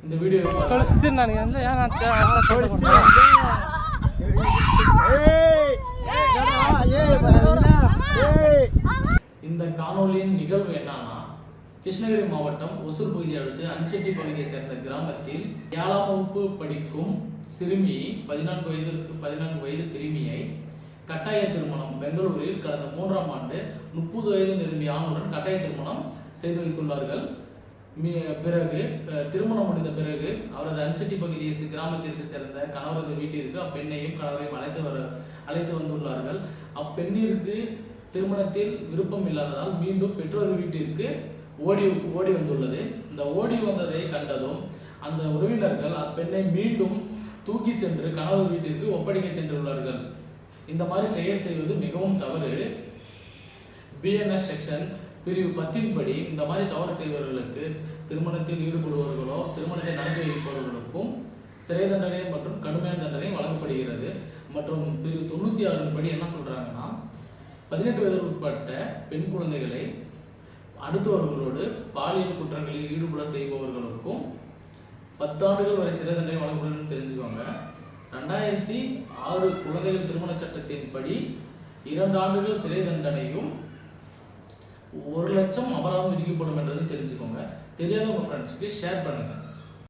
இந்த வீடியோ இந்த காணொலியின் நிகழ்வு என்னன்னா, கிருஷ்ணகிரி மாவட்டம் ஒசூர் பகுதியை அடுத்து அஞ்செட்டி பகுதியை சேர்ந்த கிராமத்தில் 7ஆம் வகுப்பு படிக்கும் சிறுமியை 14 வயது சிறுமியை கட்டாய திருமணம் பெங்களூரில் கடந்த 3ஆம் ஆண்டு 30 வயது நிரம்பிய ஆணுடன் கட்டாய திருமணம் செய்து வைத்துள்ளார்கள். பிறகு திருமணம் முடிந்த பிறகு அவரது அஞ்செட்டி பகுதியை கிராமத்திற்கு சேர்ந்த கணவரது வீட்டிற்கு அப்பெண்ணையும் கணவரையும் அழைத்து வந்துள்ளார்கள். அப்பெண்ணிற்கு திருமணத்தில் விருப்பம் இல்லாததால் மீண்டும் பெற்றோர் வீட்டிற்கு ஓடி வந்துள்ளது. இந்த ஓடி வந்ததை கண்டதும் அந்த உறவினர்கள் அப்பெண்ணை மீண்டும் தூக்கி சென்று கணவர் வீட்டிற்கு ஒப்படைக்க சென்றுள்ளார்கள். இந்த மாதிரி செயல் செய்வது மிகவும் தவறு. பிஎன்எஸ் செக்ஷன் பிரிவு 10 படி இந்த மாதிரி தவறு செய்பவர்களுக்கு திருமணத்தில் ஈடுபடுபவர்களோ திருமணத்தை நடத்தி வைப்பவர்களுக்கும் சிறை தண்டனை மற்றும் கடுமையான தண்டனை வழங்கப்படுகிறது. மற்றும் பிரிவு 96 படி என்ன சொல்றாங்கன்னா, 18 வயதுக்கு உட்பட்ட பெண் குழந்தைகளை அடுத்தவர்களோடு பாலியல் குற்றங்களில் ஈடுபட செய்பவர்களுக்கும் 10 ஆண்டுகள் வரை சிறை தண்டனை வழங்கப்படும் தெரிஞ்சுக்கோங்க. 2006 குழந்தைகள் திருமண சட்டத்தின்படி 2 ஆண்டுகள் சிறை தண்டனையும் 1 லட்சம் அபராதம் விதிக்கப்படும் என்றது தெரிஞ்சுக்கோங்க. தெரியாத உங்க ஃப்ரெண்ட்ஸ்க்கு ஷேர் பண்ணுங்க.